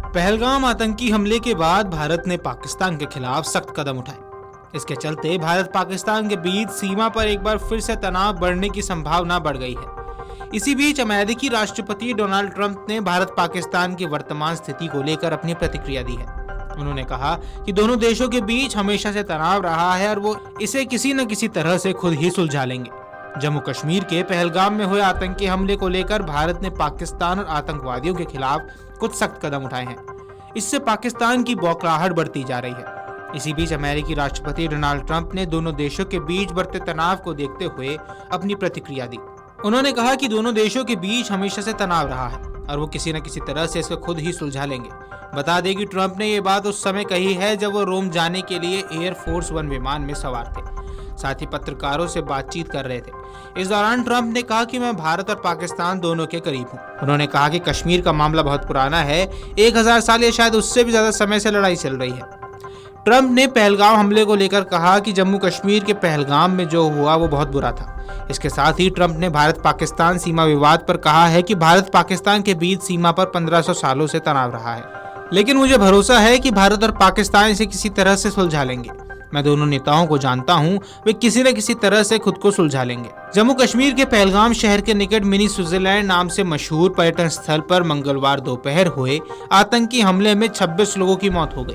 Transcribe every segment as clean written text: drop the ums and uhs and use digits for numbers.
पहलगाम आतंकी हमले के बाद भारत ने पाकिस्तान के खिलाफ सख्त कदम उठाए। इसके चलते भारत पाकिस्तान के बीच सीमा पर एक बार फिर से तनाव बढ़ने की संभावना बढ़ गई है। इसी बीच अमेरिकी राष्ट्रपति डोनाल्ड ट्रंप ने भारत पाकिस्तान की वर्तमान स्थिति को लेकर अपनी प्रतिक्रिया दी है। उन्होंने कहा कि दोनों देशों के बीच हमेशा से तनाव रहा है और वो इसे किसी न किसी तरह से खुद ही सुलझा लेंगे। जम्मू कश्मीर के पहलगाम में हुए आतंकी हमले को लेकर भारत ने पाकिस्तान और आतंकवादियों के खिलाफ कुछ सख्त कदम उठाए हैं। इससे पाकिस्तान की बौखलाहट बढ़ती जा रही है। इसी बीच अमेरिकी राष्ट्रपति डोनाल्ड ट्रंप ने दोनों देशों के बीच बढ़ते तनाव को देखते हुए अपनी प्रतिक्रिया दी। उन्होंने कहा कि दोनों देशों के बीच हमेशा से तनाव रहा है और वो किसी न किसी तरह से इसको खुद ही सुलझा लेंगे। बता दें कि ट्रंप ने ये बात उस समय कही है जब वो रोम जाने के लिए एयरफोर्स वन विमान में सवार थे, साथ ही पत्रकारों से बातचीत कर रहे थे। इस दौरान ट्रंप ने कहा कि मैं भारत और पाकिस्तान दोनों के करीब हूं। उन्होंने कहा कि कश्मीर का मामला बहुत पुराना है, 1000 साल या शायद उससे भी ज्यादा समय से लड़ाई चल रही है। ट्रंप ने पहलगाम हमले को लेकर कहा कि जम्मू कश्मीर के पहलगाम में जो हुआ वो बहुत बुरा था। इसके साथ ही ट्रंप ने भारत पाकिस्तान सीमा विवाद पर कहा है कि भारत पाकिस्तान के बीच सीमा पर 1500 सालों से तनाव रहा है, लेकिन मुझे भरोसा है कि भारत और पाकिस्तान इसे किसी तरह से सुलझा लेंगे। मैं दोनों नेताओं को जानता हूं, वे किसी न किसी तरह से खुद को सुलझा लेंगे। जम्मू कश्मीर के पहलगाम शहर के निकट मिनी स्विट्जरलैंड नाम से मशहूर पर्यटन स्थल पर मंगलवार दोपहर हुए आतंकी हमले में 26 लोगों की मौत हो गई,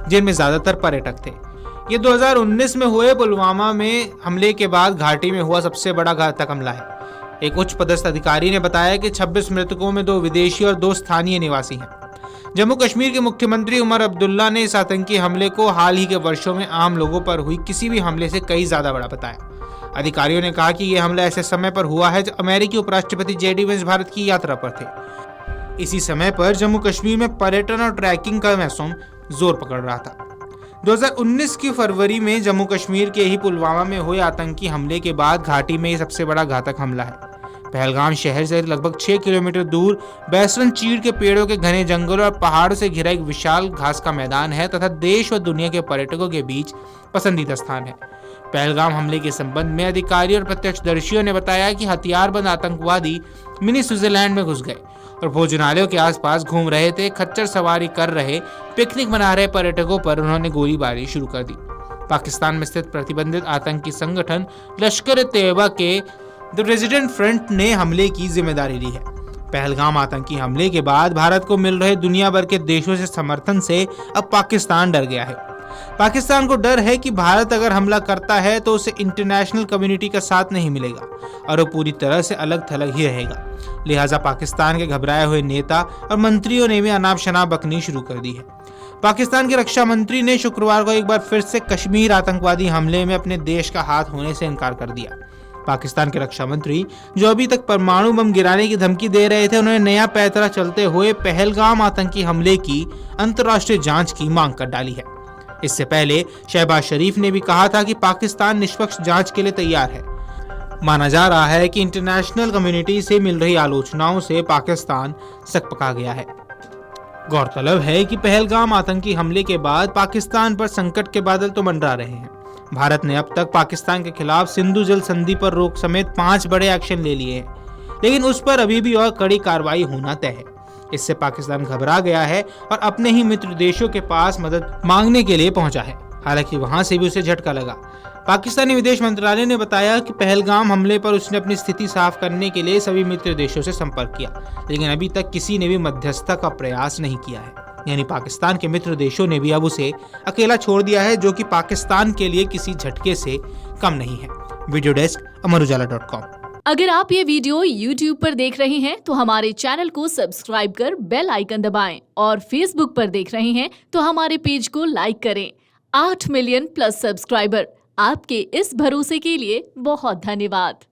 जिनमें ज्यादातर पर्यटक थे। ये 2019 में हुए पुलवामा में हमले के बाद घाटी में हुआ सबसे बड़ा घातक हमला है। एक उच्च पदस्थ अधिकारी ने बताया कि 26 मृतकों में 2 विदेशी और 2 स्थानीय निवासी हैं। जम्मू कश्मीर के मुख्यमंत्री उमर अब्दुल्ला ने इस आतंकी हमले को हाल ही के वर्षों में आम लोगों पर हुई किसी भी हमले से कई ज्यादा बड़ा बताया। अधिकारियों ने कहा कि यह हमला ऐसे समय पर हुआ है जब अमेरिकी उपराष्ट्रपति JD वैंस भारत की यात्रा पर थे। इसी समय पर जम्मू कश्मीर में पर्यटन और ट्रैकिंग का मौसम जोर पकड़ रहा था। 2019 की फरवरी में जम्मू कश्मीर के ही पुलवामा में हुए आतंकी हमले के बाद घाटी में सबसे बड़ा घातक हमला है। पहलगाम शहर से लगभग 6 किलोमीटर दूर बैसवन चीड़ के पेड़ों के घने जंगलों और पहाड़ों से घिरा एक विशाल घास का मैदान है तथा देश और दुनिया के पर्यटकों के बीच पसंदीदा स्थान है। पहलगाम हमले के संबंध में अधिकारी और प्रत्यक्षदर्शियों ने बताया कि हथियारबंद आतंकवादी मिनी स्विट्जरलैंड में घुस गए और भोजनालयों के आसपास घूम रहे थे। खच्चर सवारी कर रहे, पिकनिक मना रहे पर्यटकों पर उन्होंने गोलीबारी शुरू कर दी। पाकिस्तान में स्थित प्रतिबंधित आतंकी संगठन लश्कर-ए-तैयबा के द रेजिडेंट फ्रंट ने हमले की जिम्मेदारी ली है। पहलगाम आतंकी हमले के बाद भारत को मिल रहे दुनिया भर के देशों से समर्थन से अब पाकिस्तान डर गया है। पाकिस्तान को डर है कि भारत अगर हमला करता है तो उसे इंटरनेशनल कम्युनिटी का साथ नहीं मिलेगा और वो पूरी तरह से अलग थलग ही रहेगा। लिहाजा पाकिस्तान के घबराए हुए नेता और मंत्रियों ने भी अनाप शनाप बकनी शुरू कर दी है। पाकिस्तान के रक्षा मंत्री ने शुक्रवार को एक बार फिर से कश्मीर आतंकवादी हमले में अपने देश का हाथ होने से इनकार कर दिया। पाकिस्तान के रक्षा मंत्री, जो अभी तक परमाणु बम गिराने की धमकी दे रहे थे, उन्होंने नया पैंतरा चलते हुए पहलगाम आतंकी हमले की अंतर्राष्ट्रीय जांच की मांग कर डाली है। इससे पहले शहबाज शरीफ ने भी कहा था कि पाकिस्तान निष्पक्ष जांच के लिए तैयार है। माना जा रहा है कि इंटरनेशनल कम्युनिटी से मिल रही आलोचनाओं से पाकिस्तान सकपका गया है। गौरतलब है कि पहलगाम आतंकी हमले के बाद पाकिस्तान पर संकट के बादल तो मंडरा रहे हैं। भारत ने अब तक पाकिस्तान के खिलाफ सिंधु जल संधि पर रोक समेत 5 बड़े एक्शन ले लिए हैं, लेकिन उस पर अभी भी और कड़ी कार्रवाई होना तय है। इससे पाकिस्तान घबरा गया है और अपने ही मित्र देशों के पास मदद मांगने के लिए पहुंचा है। हालांकि वहां से भी उसे झटका लगा। पाकिस्तानी विदेश मंत्रालय ने बताया कि पहलगाम हमले पर उसने अपनी स्थिति साफ करने के लिए सभी मित्र देशों से संपर्क किया, लेकिन अभी तक किसी ने भी मध्यस्थता का प्रयास नहीं किया है। यानी पाकिस्तान के मित्र देशों ने भी अब उसे अकेला छोड़ दिया है, जो कि पाकिस्तान के लिए किसी झटके से कम नहीं है। वीडियो डेस्क अमरउजाला.com। अगर आप ये वीडियो YouTube पर देख रहे हैं तो हमारे चैनल को सब्सक्राइब कर बेल आइकन दबाएं और Facebook पर देख रहे हैं तो हमारे पेज को लाइक करें। 8 मिलियन प्लस सब्सक्राइबर, आपके इस भरोसे के लिए बहुत धन्यवाद।